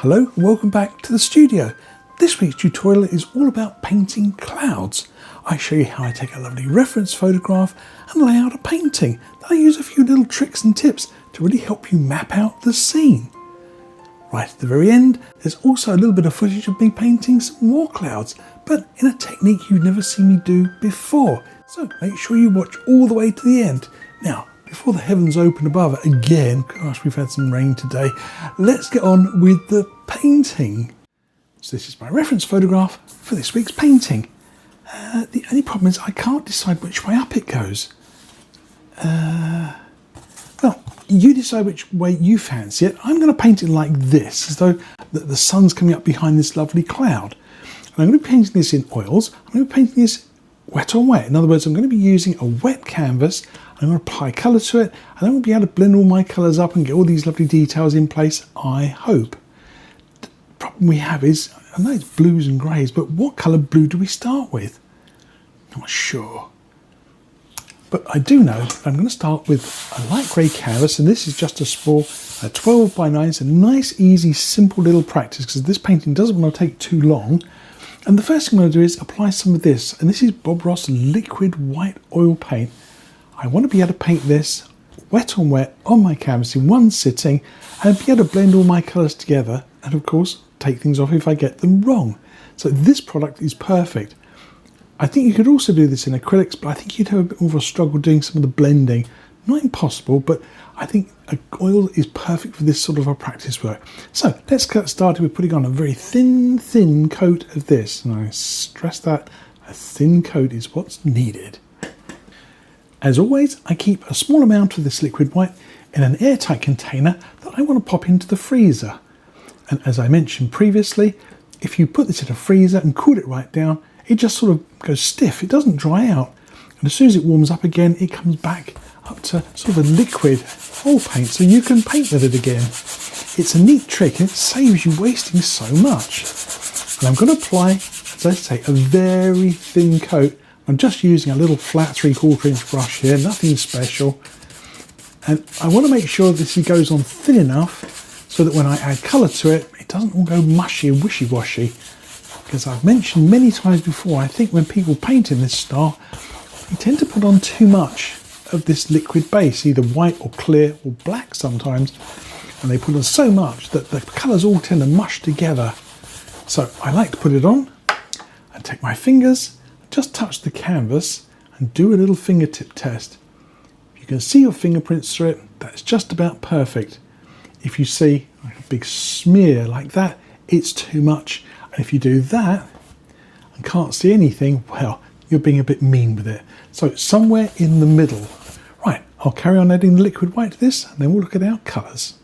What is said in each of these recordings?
Hello and welcome back to the studio. This week's tutorial is all about painting clouds. I show you how I take a lovely reference photograph and lay out a painting. Then I use a few little tricks and tips to really help you map out the scene. Right at the very end, there's also a little bit of footage of me painting some more clouds, but in a technique you've never seen me do before. So make sure you watch all the way to the end. Now, before the heavens open above again, gosh, we've had some rain today, let's get on with the painting. So this is my reference photograph for this week's painting. The only problem is I can't decide which way up it goes. Well, you decide which way you fancy it. I'm going to paint it like this, as though the sun's coming up behind this lovely cloud. And I'm going to be painting this in oils. I'm going to be painting this wet on wet. In other words, I'm going to be using a wet canvas. I'm going to apply colour to it, and then we'll be able to blend all my colours up and get all these lovely details in place, I hope. The problem we have is, I know it's blues and greys, but what colour blue do we start with? Not sure. But I do know that I'm going to start with a light grey canvas, and this is just a small 12 by 9. It's a nice, easy, simple little practice because this painting doesn't want to take too long. And the first thing I'm going to do is apply some of this, and this is Bob Ross liquid white oil paint. I want to be able to paint this wet on my canvas in one sitting and be able to blend all my colours together and of course take things off if I get them wrong. So this product is perfect. I think you could also do this in acrylics, but I think you'd have a bit more of a struggle doing some of the blending. Not impossible, but I think oil is perfect for this sort of a practice work. So let's get started with putting on a very thin coat of this. And I stress that a thin coat is what's needed. As always, I keep a small amount of this liquid white in an airtight container that I want to pop into the freezer. And as I mentioned previously, if you put this in a freezer and cool it right down, it just sort of goes stiff. It doesn't dry out. And as soon as it warms up again, it comes back up to sort of a liquid oil paint, so you can paint with it again. It's a neat trick and it saves you wasting so much. And I'm going to apply, as I say, a very thin coat. I'm just using a little flat 3/4 inch brush here, nothing special. And I want to make sure this goes on thin enough so that when I add colour to it, it doesn't all go mushy and wishy-washy. Because I've mentioned many times before, I think when people paint in this style, they tend to put on too much of this liquid base, either white or clear or black sometimes. And they put on so much that the colours all tend to mush together. So I like to put it on and take my fingers, just touch the canvas and do a little fingertip test. If you can see your fingerprints through it, that's just about perfect. If you see like a big smear like that, it's too much. And if you do that and can't see anything, well, you're being a bit mean with it. So somewhere in the middle. Right, I'll carry on adding the liquid white to this and then we'll look at our colours.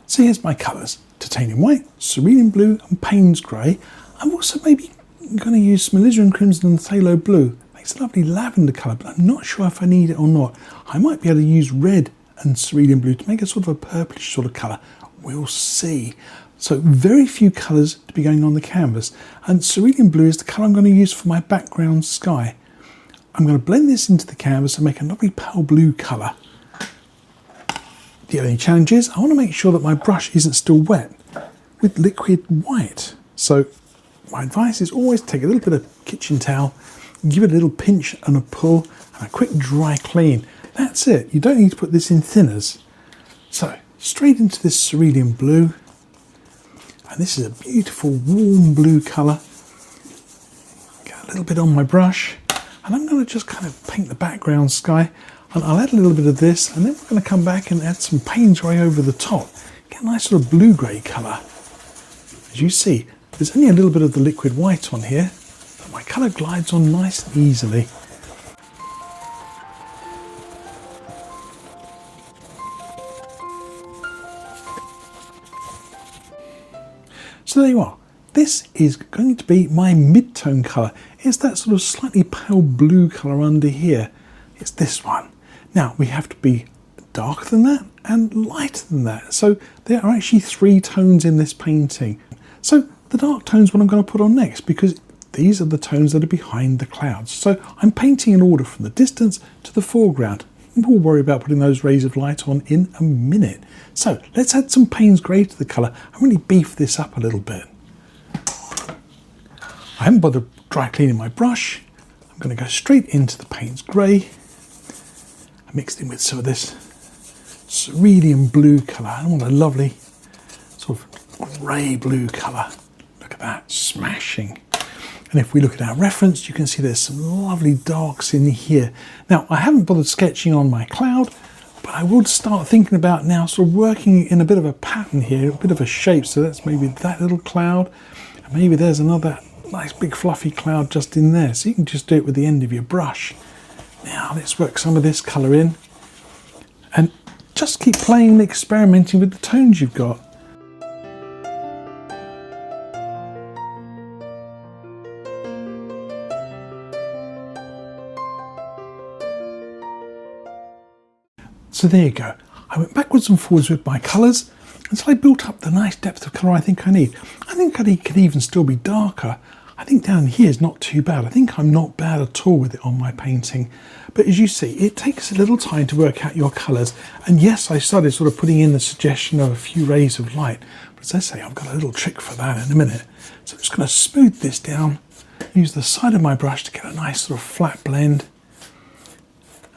So here's my colours: titanium white, cerulean blue and Payne's grey. I'm also maybe going to use some alizarin crimson and phthalo blue. Makes a lovely lavender colour, but I'm not sure if I need it or not. I might be able to use red and cerulean blue to make a sort of a purplish sort of colour. We'll see. So very few colours to be going on the canvas, and cerulean blue is the colour I'm going to use for my background sky. I'm going to blend this into the canvas and make a lovely pale blue colour. The only challenge is I want to make sure that my brush isn't still wet with liquid white. So my advice is always take a little bit of kitchen towel, give it a little pinch and a pull and a quick dry clean. That's it. You don't need to put this in thinners. So straight into this cerulean blue. And this is a beautiful warm blue colour. Get a little bit on my brush and I'm going to just kind of paint the background sky, and I'll add a little bit of this and then we're going to come back and add some Payne's grey over the top. Get a nice sort of blue-grey colour. As you see, there's only a little bit of the liquid white on here, but my colour glides on nice and easily. So there you are. This is going to be my mid-tone colour. It's that sort of slightly pale blue colour under here. It's this one. Now we have to be darker than that and lighter than that. So there are actually 3 tones in this painting. So the dark tone's what I'm going to put on next, because these are the tones that are behind the clouds. So I'm painting in order from the distance to the foreground. we'll worry about putting those rays of light on in a minute. So let's add some Payne's Grey to the colour and really beef this up a little bit. I haven't bothered dry cleaning my brush. I'm going to go straight into the Payne's Grey. I mixed in with some of this cerulean blue colour. I want a lovely sort of grey blue colour. Look at that, smashing. And if we look at our reference, you can see there's some lovely darks in here. Now, I haven't bothered sketching on my cloud, but I will start thinking about now sort of working in a bit of a pattern here, a bit of a shape. So that's maybe that little cloud, and maybe there's another nice big fluffy cloud just in there. So you can just do it with the end of your brush. Now let's work some of this colour in and just keep playing and experimenting with the tones you've got. So there you go. I went backwards and forwards with my colours until I built up the nice depth of colour I think I need. I think it could even still be darker. I think down here is not too bad. I think I'm not bad at all with it on my painting. But as you see, it takes a little time to work out your colours. And yes, I started sort of putting in the suggestion of a few rays of light. But as I say, I've got a little trick for that in a minute. So I'm just going to smooth this down, use the side of my brush to get a nice sort of flat blend.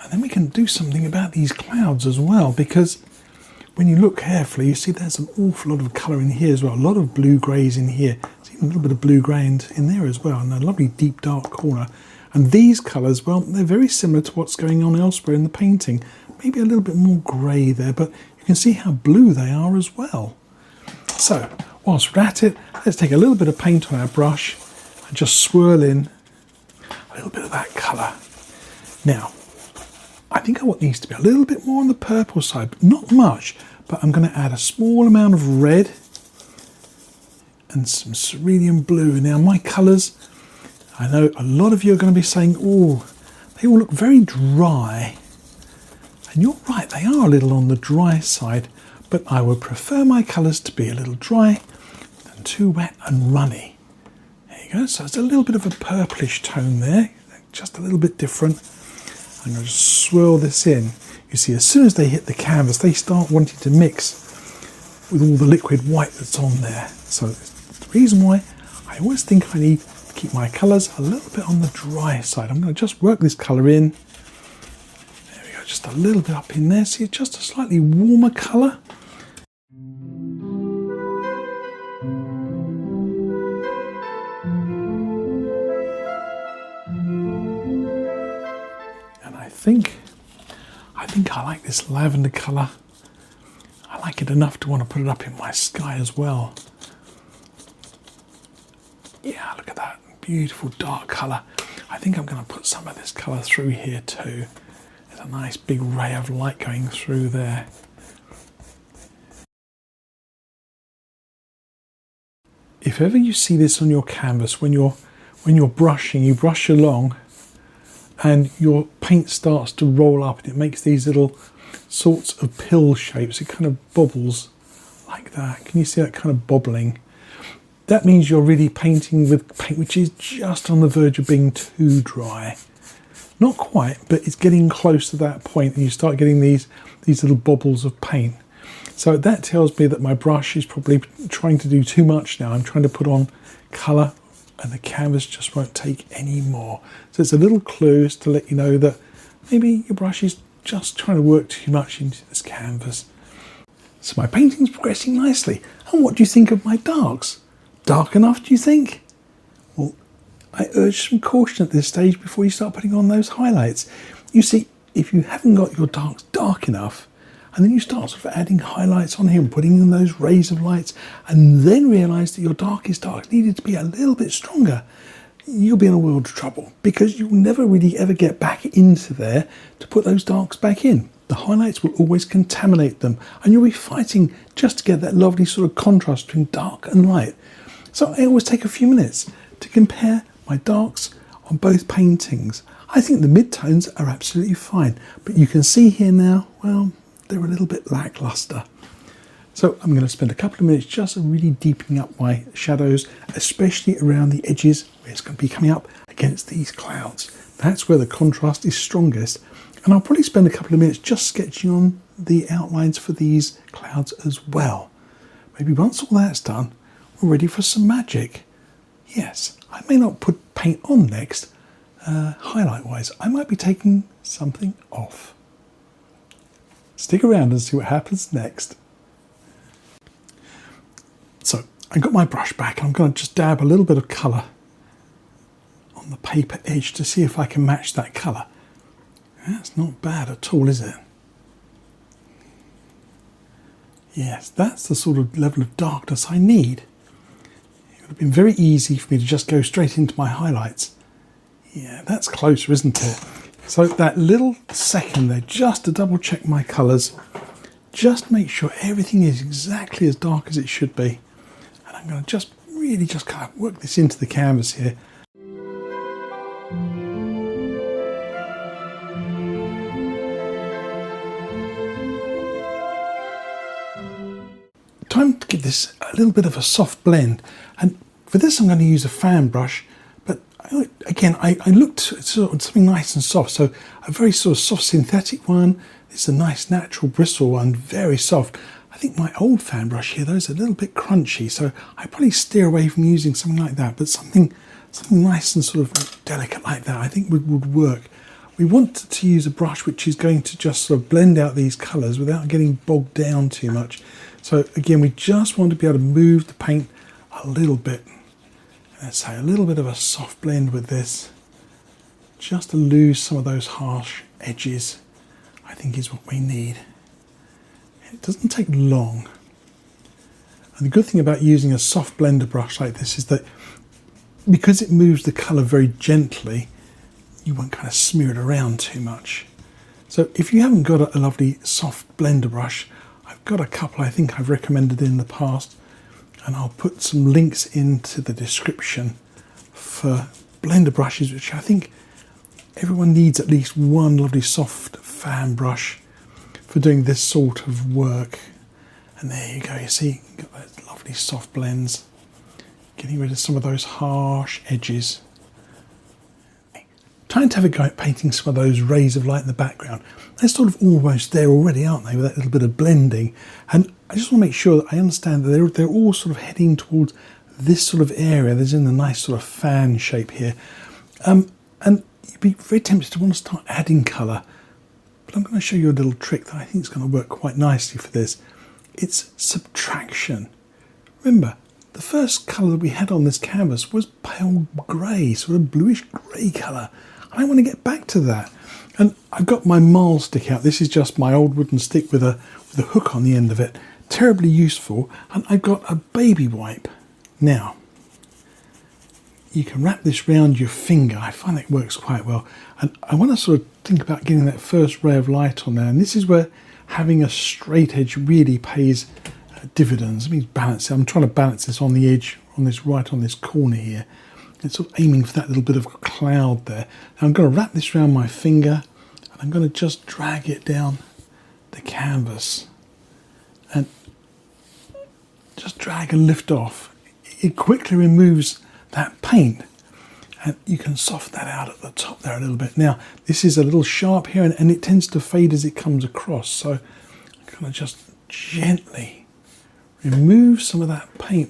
And then we can do something about these clouds as well, because when you look carefully, you see there's an awful lot of colour in here as well. A lot of blue greys in here. There's even a little bit of blue grey in there as well, and a lovely deep dark corner. And these colours, well, they're very similar to what's going on elsewhere in the painting. Maybe a little bit more grey there, but you can see how blue they are as well. So, whilst we're at it, let's take a little bit of paint on our brush and just swirl in a little bit of that colour. Now, I think I want these to be a little bit more on the purple side, but not much. But I'm going to add a small amount of red and some cerulean blue. Now my colours, I know a lot of you are going to be saying, oh, they all look very dry. And you're right, they are a little on the dry side, but I would prefer my colours to be a little dry than too wet and runny. There you go, so it's a little bit of a purplish tone there, just a little bit different. I'm going to just swirl this in. You see, as soon as they hit the canvas, they start wanting to mix with all the liquid white that's on there. So the reason why I always think I need to keep my colours a little bit on the dry side. I'm going to just work this colour in. There we go, just a little bit up in there. See, it's just a slightly warmer colour. I think I like this lavender colour. I like it enough to want to put it up in my sky as well. Yeah, look at that beautiful dark colour. I think I'm going to put some of this colour through here too. There's a nice big ray of light going through there. If ever you see this on your canvas, when you're brushing, you brush along and your paint starts to roll up and it makes these little sorts of pill shapes. It kind of bobbles like that. Can you see that kind of bobbling? That means you're really painting with paint which is just on the verge of being too dry. Not quite, but it's getting close to that point and you start getting these little bobbles of paint. So that tells me that my brush is probably trying to do too much now. I'm trying to put on colour and the canvas just won't take any more. So it's a little clue to let you know that maybe your brush is just trying to work too much into this canvas. So my painting's progressing nicely. And what do you think of my darks? Dark enough, do you think? Well, I urge some caution at this stage before you start putting on those highlights. You see, if you haven't got your darks dark enough, and then you start sort of adding highlights on here and putting in those rays of lights, and then realise that your darkest dark needed to be a little bit stronger, you'll be in a world of trouble because you'll never really ever get back into there to put those darks back in. The highlights will always contaminate them and you'll be fighting just to get that lovely sort of contrast between dark and light. So I always take a few minutes to compare my darks on both paintings. I think the mid-tones are absolutely fine, but you can see here now, well, they're a little bit lackluster. So I'm going to spend a couple of minutes just really deepening up my shadows, especially around the edges where it's going to be coming up against these clouds. That's where the contrast is strongest. And I'll probably spend a couple of minutes just sketching on the outlines for these clouds as well. Maybe once all that's done, we're ready for some magic. Yes, I may not put paint on next, highlight wise. I might be taking something off. Stick around and see what happens next. So I've got my brush back and I'm going to just dab a little bit of colour on the paper edge to see if I can match that colour. That's not bad at all, is it? Yes, that's the sort of level of darkness I need. It would have been very easy for me to just go straight into my highlights. Yeah, that's closer, isn't it? So that little second there, just to double check my colours, just make sure everything is exactly as dark as it should be. And I'm going to just really just kind of work this into the canvas here. Time to give this a little bit of a soft blend, and for this I'm going to use a fan brush, but again I looked at sort of something nice and soft, so a very sort of soft synthetic one. This is a nice natural bristle one, very soft. I think my old fan brush here though is a little bit crunchy, so I probably steer away from using something like that, but something nice and sort of delicate like that I think would work. We want to use a brush which is going to just sort of blend out these colours without getting bogged down too much. So again, we just want to be able to move the paint a little bit. Let's say a little bit of a soft blend with this, just to lose some of those harsh edges, I think is what we need. It doesn't take long. And the good thing about using a soft blender brush like this is that because it moves the colour very gently, you won't kind of smear it around too much. So if you haven't got a lovely soft blender brush, I've got a couple I think I've recommended in the past, and I'll put some links into the description for blender brushes, which I think everyone needs at least one lovely soft fan brush for doing this sort of work. And there you go, you see, you've got those lovely soft blends, getting rid of some of those harsh edges. Time to have a go at painting some of those rays of light in the background. They're sort of almost there already, aren't they, with that little bit of blending. And I just want to make sure that I understand that they're all sort of heading towards this sort of area. There's in a nice sort of fan shape here. And you'd be very tempted to want to start adding colour. But I'm going to show you a little trick that I think is going to work quite nicely for this. It's subtraction. Remember, the first colour that we had on this canvas was pale grey, sort of bluish grey colour. I want to get back to that. And I've got my maul stick out. This is just my old wooden stick with a hook on the end of it. Terribly useful. And I've got a baby wipe. Now, you can wrap this round your finger. I find it works quite well. And I want to sort of think about getting that first ray of light on there. And this is where having a straight edge really pays dividends. It means balance it. I'm trying to balance this on the edge, right on this corner here. It's sort of aiming for that little bit of cloud there. Now I'm going to wrap this around my finger and I'm going to just drag it down the canvas and just drag and lift off. It quickly removes that paint and you can soften that out at the top there a little bit. Now this is a little sharp here and it tends to fade as it comes across, so I'm going to just gently remove some of that paint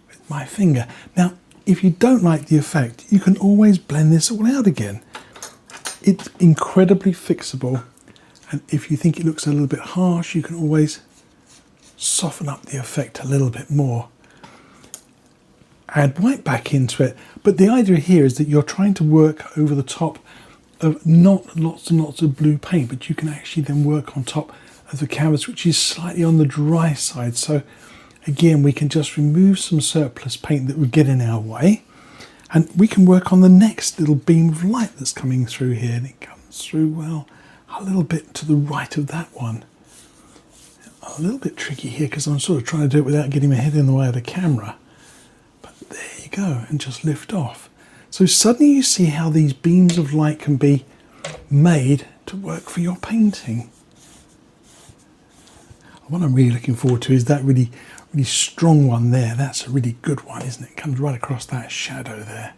with my finger. Now if you don't like the effect, you can always blend this all out again. It's incredibly fixable, and if you think it looks a little bit harsh, you can always soften up the effect a little bit more. Add white back into it, but the idea here is that you're trying to work over the top of not lots and lots of blue paint, but you can actually then work on top of the canvas, which is slightly on the dry side. So again, we can just remove some surplus paint that would get in our way, and we can work on the next little beam of light that's coming through here. And it comes through, well, a little bit to the right of that one. A little bit tricky here because I'm sort of trying to do it without getting my head in the way of the camera. But there you go, and just lift off. So suddenly you see how these beams of light can be made to work for your painting. What I'm really looking forward to is that really strong one there. That's a really good one, isn't it? It comes right across that shadow there.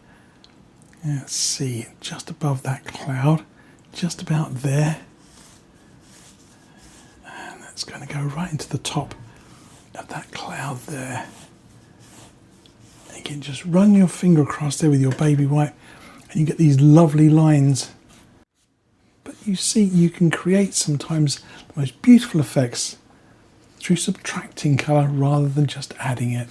Let's see, just above that cloud. just about there. And that's going to go right into the top of that cloud there. Again, just run your finger across there with your baby wipe and you get these lovely lines. But you see, you can create sometimes the most beautiful effects through subtracting colour rather than just adding it.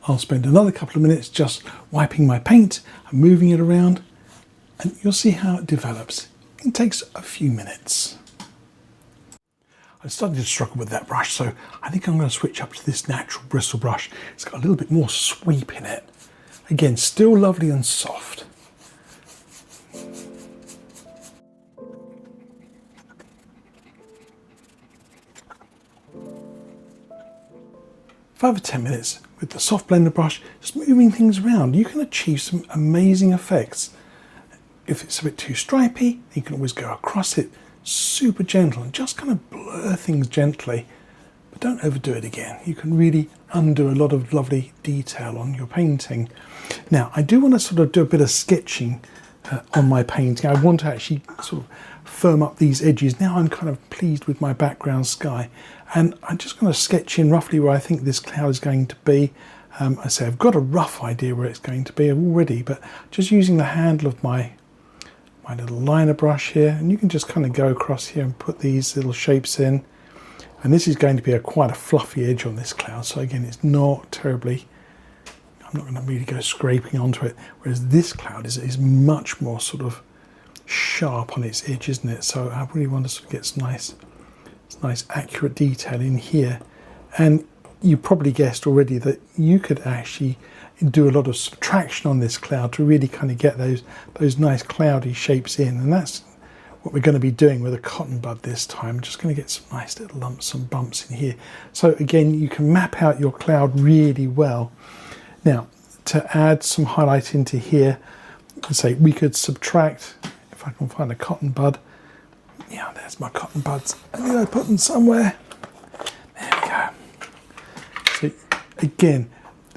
I'll spend another couple of minutes just wiping my paint and moving it around, and you'll see how it develops. It takes a few minutes. I'm starting to struggle with that brush, so I think I'm going to switch up to this natural bristle brush. It's got a little bit more sweep in it. Again, still lovely and soft. 5 or 10 minutes with the soft blender brush, just moving things around. You can achieve some amazing effects. If it's a bit too stripy, you can always go across it super gentle and just kind of blur things gently, but don't overdo it again. You can really undo a lot of lovely detail on your painting. Now, I do want to sort of do a bit of sketching on my painting. I want to actually sort of firm up these edges. Now I'm kind of pleased with my background sky, and I'm just going to sketch in roughly where I think this cloud is going to be. I say I've got a rough idea where it's going to be already, but just using the handle of my little liner brush here, and you can just kind of go across here and put these little shapes in. And this is going to be quite a fluffy edge on this cloud, so again, it's not terribly, I'm not going to really go scraping onto it, whereas this cloud is much more sort of sharp on its edge, isn't it? So I really want to sort of get some nice accurate detail in here. And you probably guessed already that you could actually do a lot of subtraction on this cloud to really kind of get those nice cloudy shapes in, and that's what we're going to be doing with a cotton bud this time. I'm just going to get some nice little lumps and bumps in here. So again, you can map out your cloud really well. Now, to add some highlight into here, let's say we could subtract, if I can find a cotton bud. Yeah, there's my cotton buds. I need to put them somewhere. There we go. So again,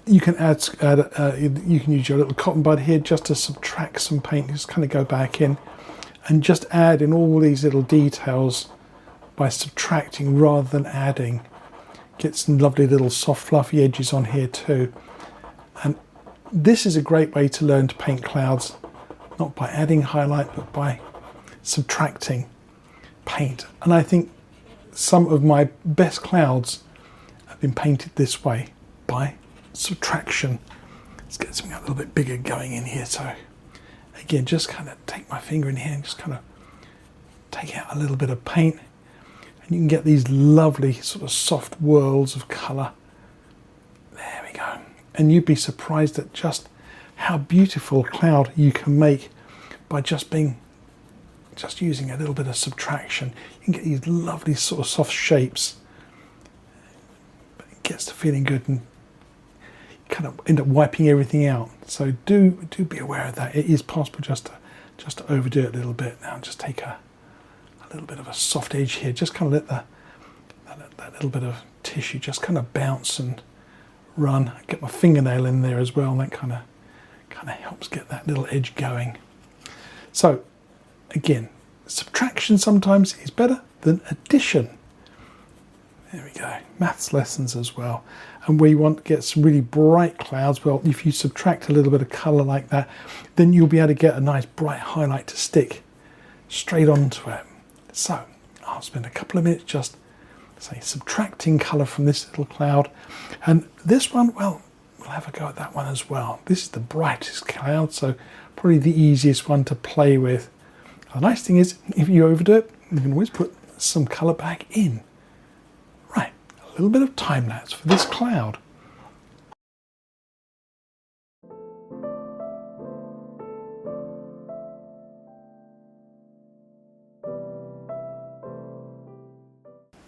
you can you can use your little cotton bud here just to subtract some paint. Just kind of go back in and just add in all these little details by subtracting rather than adding. Get some lovely little soft fluffy edges on here too. And this is a great way to learn to paint clouds, not by adding highlight, but by subtracting paint. And I think some of my best clouds have been painted this way, by subtraction. Let's get something a little bit bigger going in here. So again, just kind of take my finger in here and just kind of take out a little bit of paint, and you can get these lovely sort of soft whirls of colour. There we go. And you'd be surprised at just how beautiful a cloud you can make by just using a little bit of subtraction. You can get these lovely sort of soft shapes. But it gets to feeling good, and you kind of end up wiping everything out. So do be aware of that. It is possible just to overdo it a little bit. Now just take a little bit of a soft edge here. Just kind of let that little bit of tissue just kind of bounce and run. Get my fingernail in there as well, and that kind of helps get that little edge going. So again, subtraction sometimes is better than addition. There we go. Maths lessons as well. And where you want to get some really bright clouds, well, if you subtract a little bit of colour like that, then you'll be able to get a nice bright highlight to stick straight onto it. So I'll spend a couple of minutes just, say, subtracting colour from this little cloud. And this one, well, we'll have a go at that one as well. This is the brightest cloud, so probably the easiest one to play with. The nice thing is, if you overdo it, you can always put some colour back in. Right, a little bit of time-lapse for this cloud.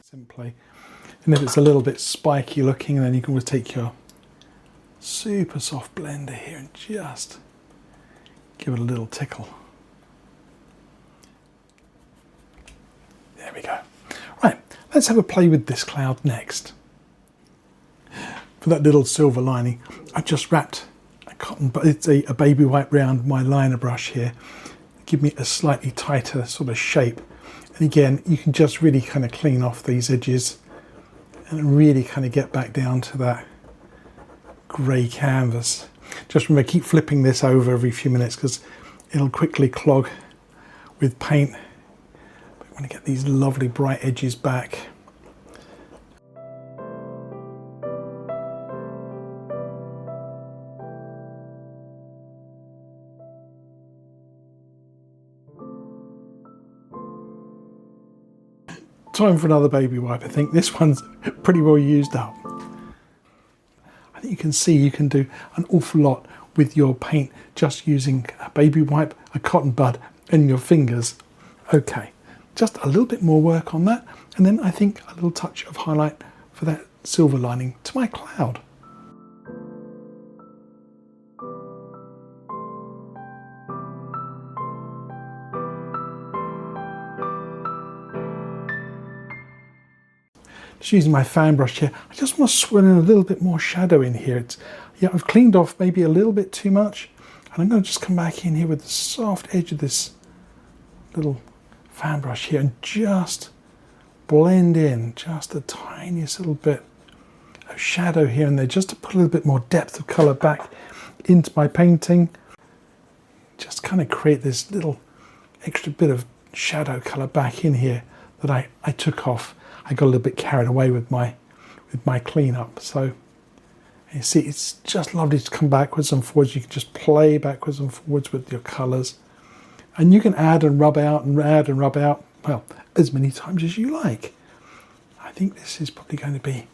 Simply. And if it's a little bit spiky looking, then you can always take your super soft blender here and just give it a little tickle. There we go. Right, let's have a play with this cloud next. For that little silver lining, I just wrapped a cotton, but it's a baby wipe round my liner brush here. give me a slightly tighter sort of shape. And again, you can just really kind of clean off these edges and really kind of get back down to that grey canvas. Just remember, keep flipping this over every few minutes because it'll quickly clog with paint. But I want to get these lovely bright edges back. Time for another baby wipe. I think this one's pretty well used up. I think you can see you can do an awful lot with your paint just using a baby wipe, a cotton bud and your fingers. Okay, just a little bit more work on that, and then I think a little touch of highlight for that silver lining to my cloud. Just using my fan brush here, I just want to swirl in a little bit more shadow in here. I've cleaned off maybe a little bit too much, and I'm going to just come back in here with the soft edge of this little fan brush here and just blend in just the tiniest little bit of shadow here and there, just to put a little bit more depth of colour back into my painting. Just kind of create this little extra bit of shadow colour back in here that I took off. I got a little bit carried away with my cleanup. So you see, it's just lovely to come backwards and forwards. You can just play backwards and forwards with your colours, and you can add and rub out and add and rub out, well, as many times as you like. I think this is probably going to be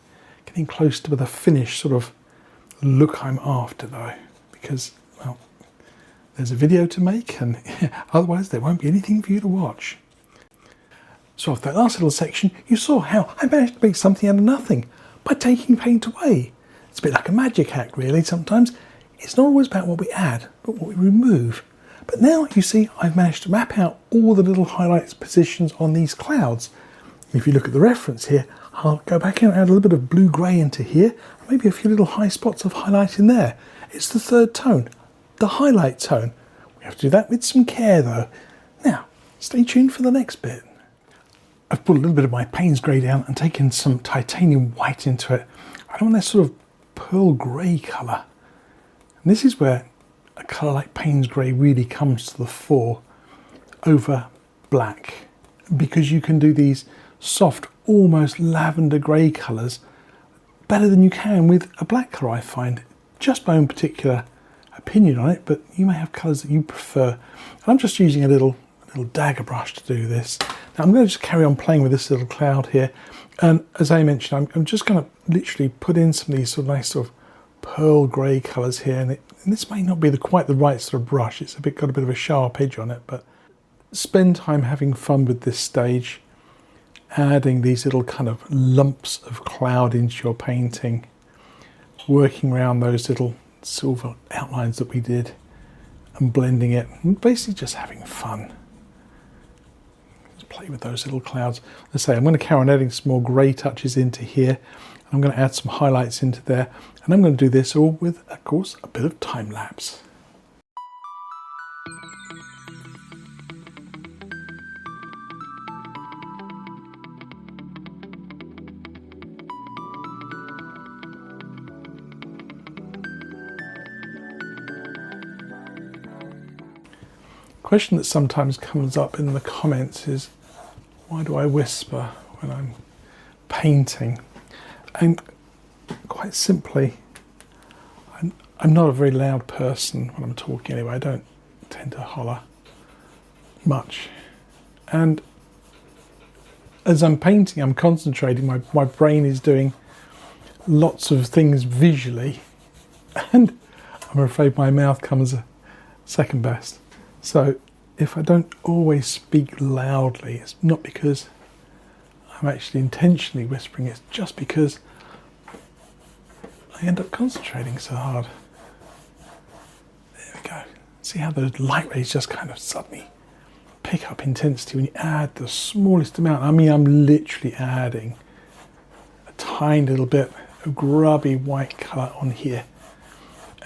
getting close to the finished sort of look I'm after though, because, well, there's a video to make and otherwise there won't be anything for you to watch. So after that last little section, you saw how I managed to make something out of nothing by taking paint away. It's a bit like a magic hack, really. Sometimes it's not always about what we add, but what we remove. But now you see I've managed to map out all the little highlights positions on these clouds. If you look at the reference here, I'll go back and add a little bit of blue-grey into here, maybe a few little high spots of highlight in there. It's the third tone, the highlight tone. We have to do that with some care though. Now, stay tuned for the next bit. I've put a little bit of my Payne's grey down and taken some titanium white into it. I want this sort of pearl grey colour. And this is where a colour like Payne's grey really comes to the fore over black, because you can do these soft, almost lavender grey colours better than you can with a black colour, I find. Just my own particular opinion on it, but you may have colours that you prefer. And I'm just using a little dagger brush to do this. Now I'm going to just carry on playing with this little cloud here, and as I mentioned, I'm just going to literally put in some of these sort of nice sort of pearl grey colours here, and this may not be quite the right sort of brush. It's got a bit of a sharp edge on it, but spend time having fun with this stage, adding these little kind of lumps of cloud into your painting, working around those little silver outlines that we did and blending it, and basically just having fun. Play with those little clouds. Let's say I'm going to carry on adding some more grey touches into here. I'm going to add some highlights into there, and I'm going to do this all with, of course, a bit of time lapse. Question that sometimes comes up in the comments is, why do I whisper when I'm painting? And quite simply, I'm not a very loud person when I'm talking anyway. I don't tend to holler much. And as I'm painting, I'm concentrating. My brain is doing lots of things visually, and I'm afraid my mouth comes second best. So if I don't always speak loudly, it's not because I'm actually intentionally whispering, it's just because I end up concentrating so hard. There we go. See how those light rays just kind of suddenly pick up intensity when you add the smallest amount. I mean, I'm literally adding a tiny little bit of grubby white colour on here.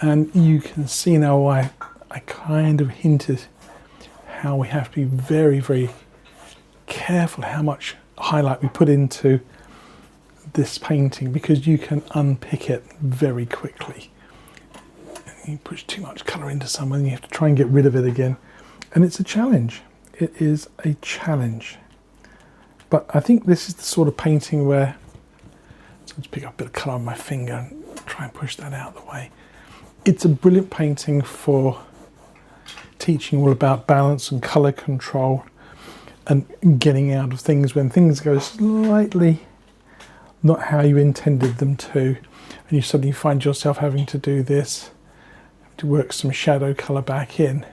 And you can see now why I kind of hinted how we have to be very, very careful how much highlight we put into this painting, because you can unpick it very quickly. You push too much colour into something, you have to try and get rid of it again, and it's a challenge. It is a challenge. But I think this is the sort of painting where, so let's pick up a bit of colour on my finger and try and push that out of the way. It's a brilliant painting for teaching all about balance and colour control and getting out of things when things go slightly not how you intended them to, and you suddenly find yourself having to do this, to work some shadow colour back in.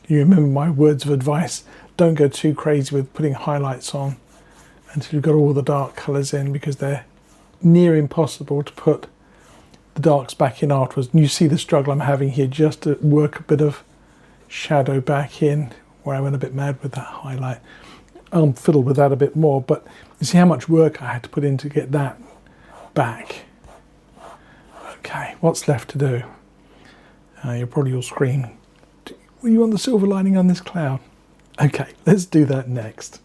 You remember my words of advice: don't go too crazy with putting highlights on until you've got all the dark colours in, because they're near impossible to put the darks back in afterwards. And you see the struggle I'm having here just to work a bit of shadow back in, where I went a bit mad with that highlight. I'll fiddle with that a bit more, but you see how much work I had to put in to get that back. Okay, what's left to do? You're probably all screaming, well, you want the silver lining on this cloud? Okay, let's do that next.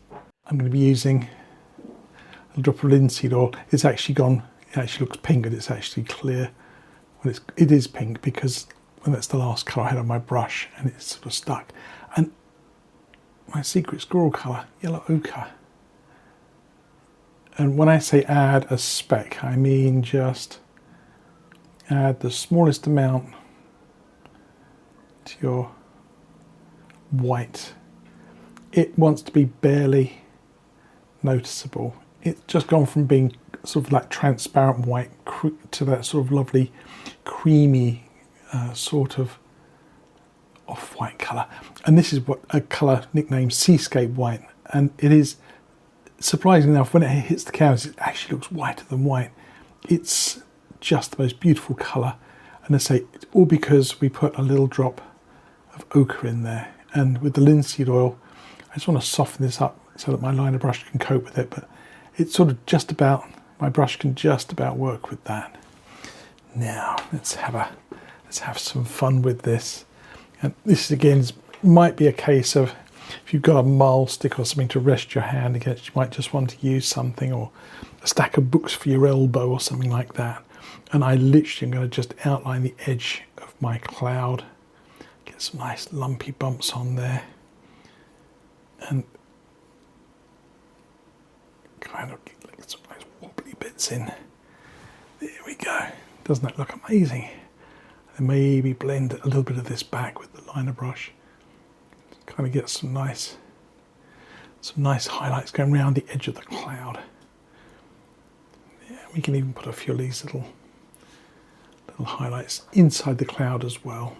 I'm going to be using a drop of linseed oil. It's actually gone, it actually looks pink, but it's actually clear. Well, it is pink because that's the last colour I had on my brush, and it's sort of stuck. And my secret squirrel colour, yellow ochre. And when I say add a speck, I mean just add the smallest amount to your white. It wants to be barely noticeable. It's just gone from being sort of like transparent white to that sort of lovely creamy sort of off-white colour. And this is what a colour nicknamed seascape white, and it is, surprisingly enough, when it hits the canvas it actually looks whiter than white. It's just the most beautiful colour, and I say it's all because we put a little drop of ochre in there. And with the linseed oil, I just want to soften this up so that my liner brush can cope with it, but it's sort of just about, my brush can just about work with that. Now let's have some fun with this. And this again might be a case of, if you've got a marl stick or something to rest your hand against, you might just want to use something, or a stack of books for your elbow or something like that. And I literally am going to just outline the edge of my cloud, get some nice lumpy bumps on there, and kind of get some nice wobbly bits in. There we go. Doesn't that look amazing? And maybe blend a little bit of this back with the liner brush. Kind of get some nice highlights going around the edge of the cloud. Yeah, we can even put a few of these little highlights inside the cloud as well.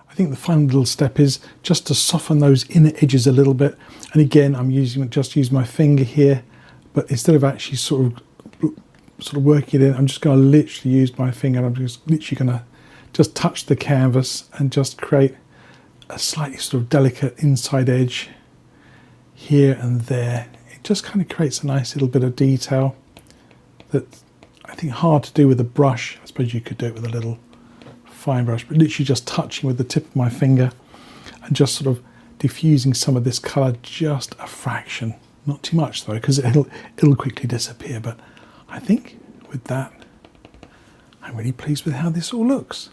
I think the final little step is just to soften those inner edges a little bit. And again, I'm just using my finger here, but instead of actually sort of working it in, I'm just going to literally use my finger. I'm just literally going to just touch the canvas and just create a slightly sort of delicate inside edge here and there. It just kind of creates a nice little bit of detail that I think hard to do with a brush. I suppose you could do it with a little fine brush, but literally just touching with the tip of my finger and just sort of diffusing some of this colour, just a fraction. Not too much though, because it'll quickly disappear. But I think with that, I'm really pleased with how this all looks.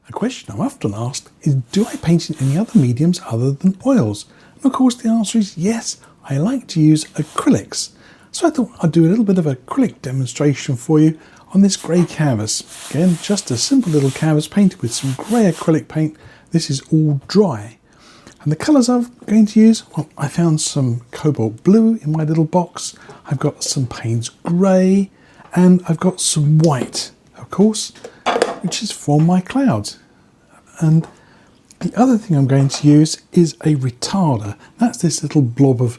A question I'm often asked is, do I paint in any other mediums other than oils? And of course the answer is yes, I like to use acrylics. So I thought I'd do a little bit of acrylic demonstration for you on this grey canvas. Again, just a simple little canvas painted with some grey acrylic paint. This is all dry. And the colours I'm going to use, well, I found some cobalt blue in my little box. I've got some Payne's grey, and I've got some white, of course, which is for my clouds. And the other thing I'm going to use is a retarder. That's this little blob of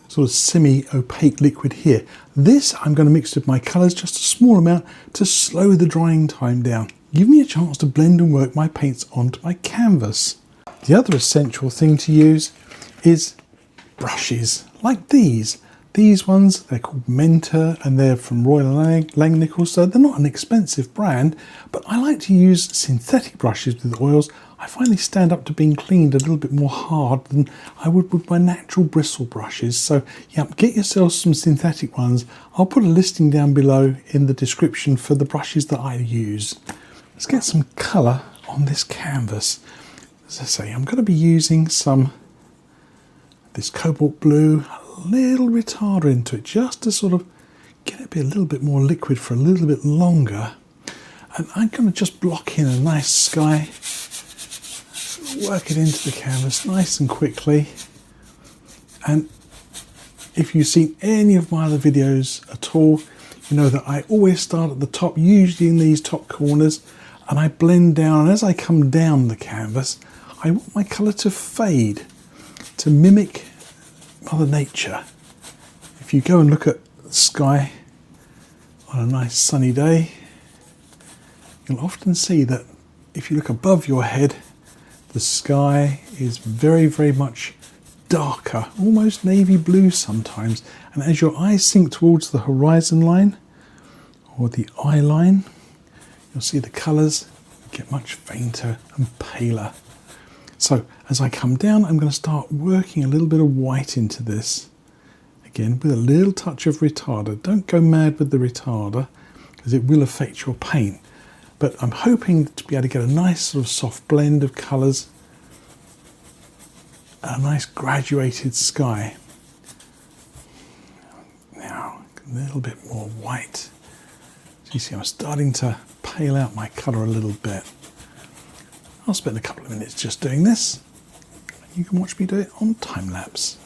sort of semi-opaque liquid here. This I'm going to mix with my colours, just a small amount, to slow the drying time down. Give me a chance to blend and work my paints onto my canvas. The other essential thing to use is brushes, like these. These ones, they're called Mentor, and they're from Royal Langnickel, so they're not an expensive brand, but I like to use synthetic brushes with oils. I find they stand up to being cleaned a little bit more hard than I would with my natural bristle brushes. So yeah, get yourself some synthetic ones. I'll put a listing down below in the description for the brushes that I use. Let's get some colour on this canvas. As I say, I'm going to be using this cobalt blue, a little retarder into it, just to sort of get it to be a little bit more liquid for a little bit longer. And I'm going to just block in a nice sky, work it into the canvas nice and quickly. And if you've seen any of my other videos at all, you know that I always start at the top, usually in these top corners, and I blend down. And as I come down the canvas, I want my colour to fade, to mimic Mother Nature. If you go and look at the sky on a nice sunny day, you'll often see that if you look above your head, the sky is very, very much darker, almost navy blue sometimes. And as your eyes sink towards the horizon line or the eye line, you'll see the colours get much fainter and paler. So as I come down, I'm going to start working a little bit of white into this. Again, with a little touch of retarder. Don't go mad with the retarder, because it will affect your paint. But I'm hoping to be able to get a nice sort of soft blend of colours, a nice graduated sky. Now, a little bit more white. So you see, I'm starting to pale out my colour a little bit. I'll spend a couple of minutes just doing this. You can watch me do it on time-lapse.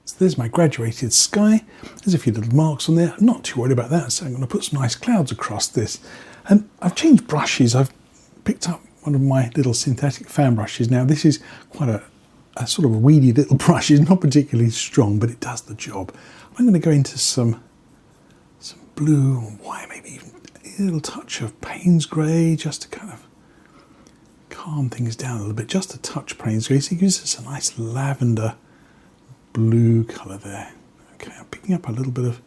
So there's my graduated sky. There's a few little marks on there. I'm not too worried about that, so I'm going to put some nice clouds across this. And I've changed brushes. I've picked up one of my little synthetic fan brushes. Now this is quite a sort of weedy little brush. It's not particularly strong, but it does the job. I'm going to go into some blue and white, maybe even a little touch of Payne's grey, just to kind of calm things down a little bit. Just a touch Payne's grey, so it gives us a nice lavender blue colour there. Okay, I'm picking up a little bit of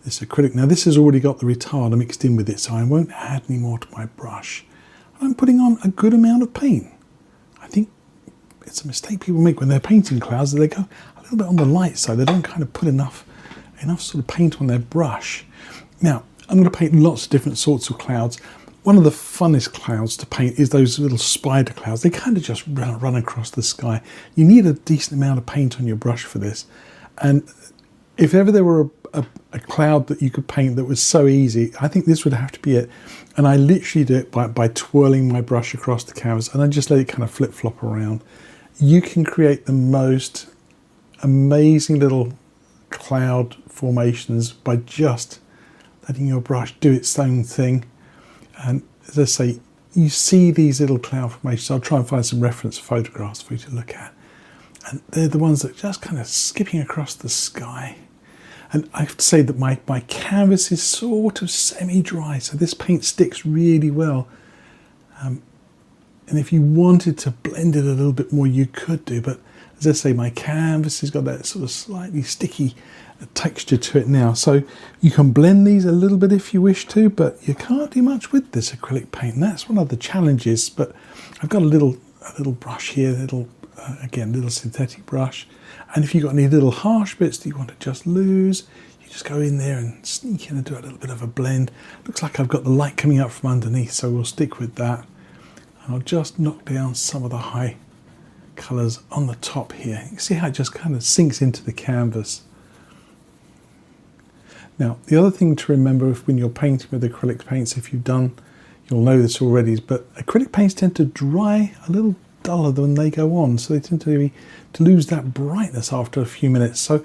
this acrylic. Now this has already got the retarder mixed in with it, so I won't add any more to my brush. I'm putting on a good amount of paint. I think it's a mistake people make when they're painting clouds, that they go a little bit on the light side. They don't kind of put enough sort of paint on their brush. Now, I'm going to paint lots of different sorts of clouds. One of the funnest clouds to paint is those little spider clouds. They kind of just run across the sky. You need a decent amount of paint on your brush for this. And if ever there were a cloud that you could paint that was so easy, I think this would have to be it. And I literally do it by twirling my brush across the canvas, and I just let it kind of flip-flop around. You can create the most amazing little cloud formations by just letting your brush do its own thing. And as I say, you see these little cloud formations. I'll try and find some reference photographs for you to look at. And they're the ones that are just kind of skipping across the sky. And I have to say that my canvas is sort of semi-dry, so this paint sticks really well. And if you wanted to blend it a little bit more, you could do. But as I say, my canvas has got that sort of slightly sticky texture to it now. So you can blend these a little bit if you wish to, but you can't do much with this acrylic paint. And that's one of the challenges. But I've got a little brush here, again, little synthetic brush. And if you've got any little harsh bits that you want to just lose, you just go in there and sneak in and do a little bit of a blend. Looks like I've got the light coming up from underneath, so we'll stick with that. And I'll just knock down some of the high colours on the top here. You can see how it just kind of sinks into the canvas. Now, the other thing to remember when you're painting with acrylic paints, if you've done, you'll know this already, but acrylic paints tend to dry a little duller than they go on, so they tend to lose that brightness after a few minutes. So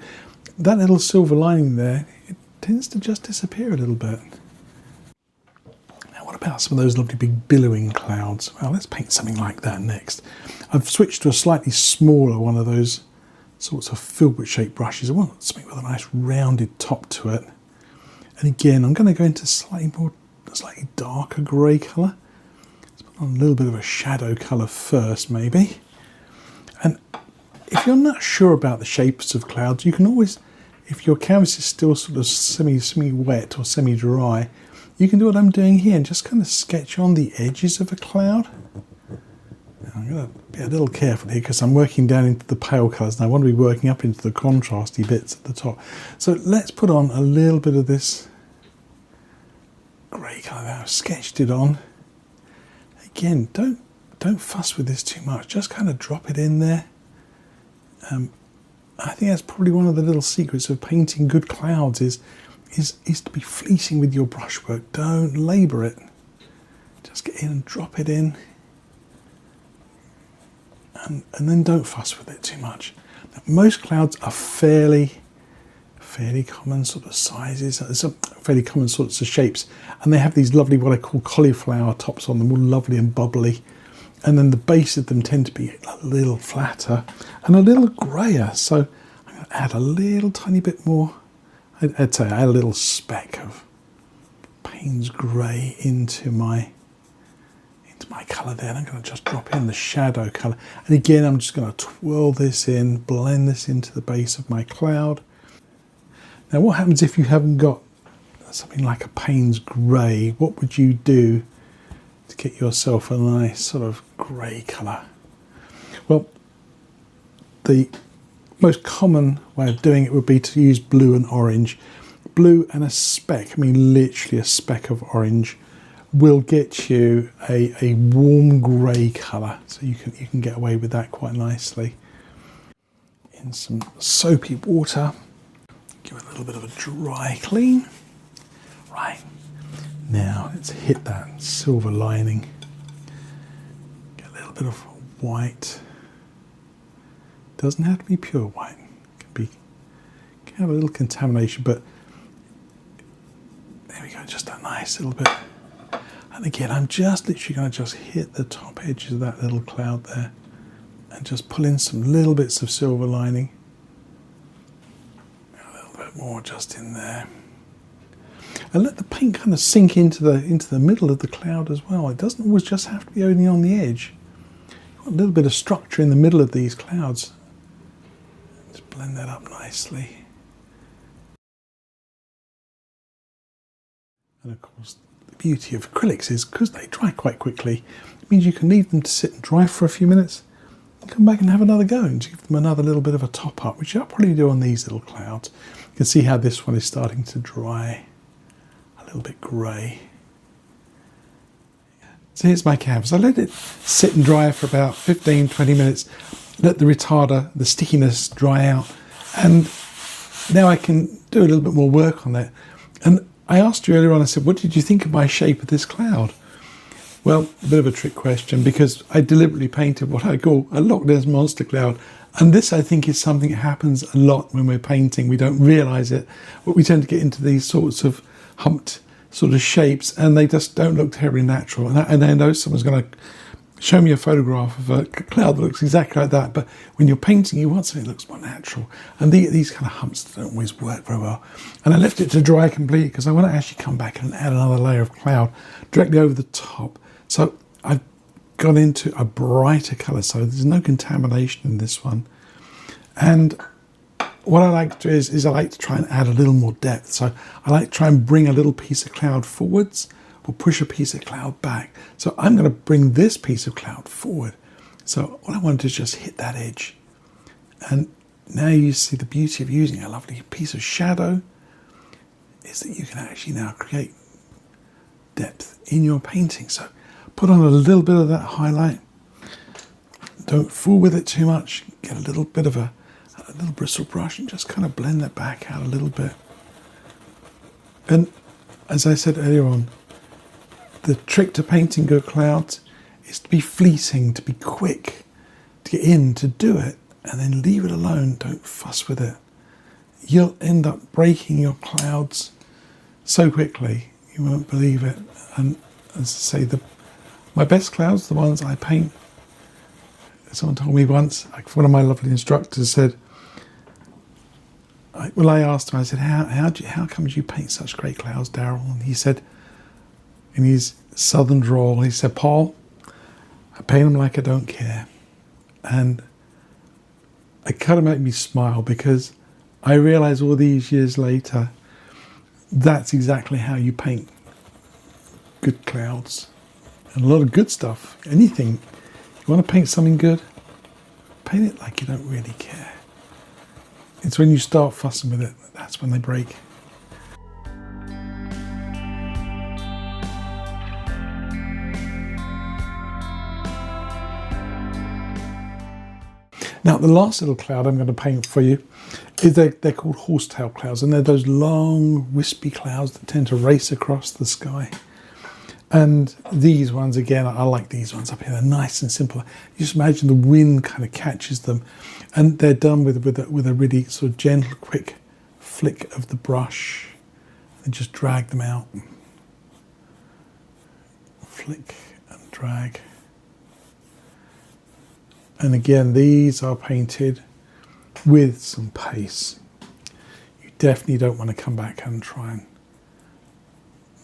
that little silver lining there, it tends to just disappear a little bit. Now, what about some of those lovely big billowing clouds? Well, let's paint something like that next. I've switched to a slightly smaller one of those sorts of filbert shaped brushes. I want something with a nice rounded top to it. And again, I'm going to go into slightly darker grey colour. Let's put on a little bit of a shadow colour first, maybe. And if you're not sure about the shapes of clouds, you can always, if your canvas is still sort of semi-wet or semi-dry, you can do what I'm doing here and just kind of sketch on the edges of a cloud. Now, I'm going to be a little careful here because I'm working down into the pale colours and I want to be working up into the contrasty bits at the top. So let's put on a little bit of this grey colour there. I've sketched it on. Again, don't fuss with this too much. Just kind of drop it in there. I think that's probably one of the little secrets of painting good clouds is to be fleeting with your brushwork. Don't labour it. Just get in and drop it in. And then don't fuss with it too much. Now, most clouds are fairly common sort of sizes, fairly common sorts of shapes, and they have these lovely what I call cauliflower tops on them, all lovely and bubbly, and then the base of them tend to be a little flatter and a little grayer. So I'm going to add a little tiny bit more. I'd say add a little speck of Payne's grey into my colour there, and I'm going to just drop in the shadow colour, and again I'm just going to twirl this in, blend this into the base of my cloud. Now, what happens if you haven't got something like a Payne's grey? What would you do to get yourself a nice sort of grey colour? Well, the most common way of doing it would be to use blue and orange. Blue and a speck, I mean literally a speck of orange, will get you a warm grey colour. So you can get away with that quite nicely. In some soapy water. Give it a little bit of a dry clean. Right, now let's hit that silver lining. Get a little bit of white. Doesn't have to be pure white. Can have a little contamination, but there we go, just a nice little bit. And again, I'm just literally going to just hit the top edges of that little cloud there and just pull in some little bits of silver lining. More just in there, and let the paint kind of sink into the middle of the cloud as well. It doesn't always just have to be only on the edge. You want a little bit of structure in the middle of these clouds. Just blend that up nicely. And of course, the beauty of acrylics is because they dry quite quickly, it means you can leave them to sit and dry for a few minutes and come back and have another go and give them another little bit of a top up, which I'll probably do on these little clouds. You can see how this one is starting to dry a little bit grey. So here's my canvas. I let it sit and dry for about 15-20 minutes, let the retarder, the stickiness dry out, and now I can do a little bit more work on that. And I asked you earlier on, I said, what did you think of my shape of this cloud? Well, a bit of a trick question, because I deliberately painted what I call a Loch Ness Monster cloud. And this, I think, is something that happens a lot when we're painting. We don't realise it, but we tend to get into these sorts of humped sort of shapes, and they just don't look terribly natural. And I know someone's going to show me a photograph of a cloud that looks exactly like that, but when you're painting, you want something that looks more natural. And these kind of humps don't always work very well. And I left it to dry completely because I want to actually come back and add another layer of cloud directly over the top. So I've gone into a brighter colour, so there's no contamination in this one. And what I like to do is I like to try and add a little more depth. So I like to try and bring a little piece of cloud forwards or push a piece of cloud back. So I'm going to bring this piece of cloud forward. So what I want to do is just hit that edge. And now you see the beauty of using a lovely piece of shadow is that you can actually now create depth in your painting. So put on a little bit of that highlight. Don't fool with it too much. Get a little bit of a little bristle brush and just kind of blend that back out a little bit. And as I said earlier on, the trick to painting good clouds is to be fleeting, to be quick, to get in, to do it, and then leave it alone. Don't fuss with it. You'll end up breaking your clouds so quickly, you won't believe it. And as I say, my best clouds, the ones I paint, someone told me once, like one of my lovely instructors said, I asked him, I said, how come you paint such great clouds, Daryl? And he said, in his southern drawl, he said, Paul, I paint them like I don't care. And it kind of made me smile, because I realise all these years later, that's exactly how you paint good clouds. And a lot of good stuff, anything. You want to paint something good? Paint it like you don't really care. It's when you start fussing with it, that's when they break. Now, the last little cloud I'm going to paint for you is they're called horsetail clouds, and they're those long, wispy clouds that tend to race across the sky. And these ones, again, I like these ones up here. They're nice and simple. You just imagine the wind kind of catches them, and they're done with a really sort of gentle, quick flick of the brush, and just drag them out. Flick and drag. And again, these are painted with some pace. You definitely don't want to come back and try and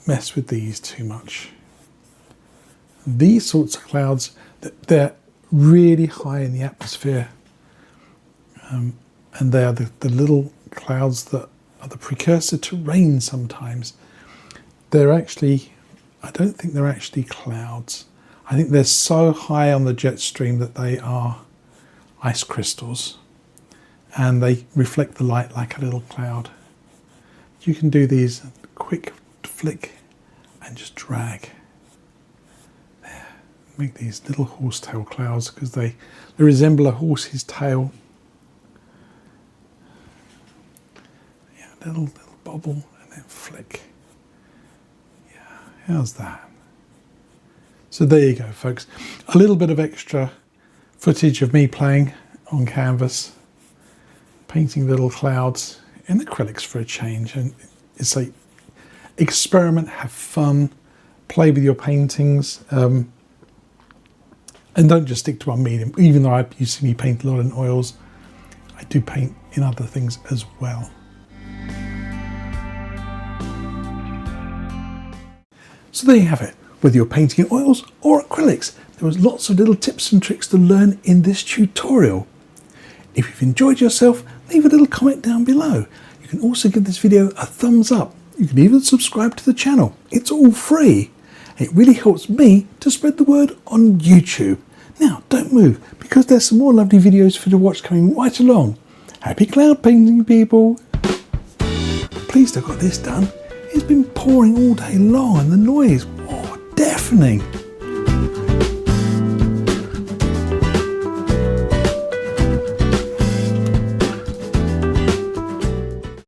mess with these too much. These sorts of clouds, they're really high in the atmosphere, and they are the little clouds that are the precursor to rain sometimes. They're actually, I don't think they're actually clouds. I think they're so high on the jet stream that they are ice crystals, and they reflect the light like a little cloud. You can do these quick flick and just drag. There, make these little horsetail clouds, because they resemble a horse's tail. Yeah, little bobble and then flick. Yeah, how's that? So there you go, folks. A little bit of extra footage of me playing on canvas, painting little clouds in acrylics for a change. And it's like, experiment, have fun, play with your paintings, and don't just stick to one medium. Even though you see me paint a lot in oils, I do paint in other things as well. So there you have it. Whether you're painting in oils or acrylics, there was lots of little tips and tricks to learn in this tutorial. If you've enjoyed yourself, leave a little comment down below. You can also give this video a thumbs up. You can even subscribe to the channel. It's all free. It really helps me to spread the word on YouTube. Now, don't move, because there's some more lovely videos for you to watch coming right along. Happy cloud painting, people. Pleased I got this done. It's been pouring all day long, and the noise, deafening.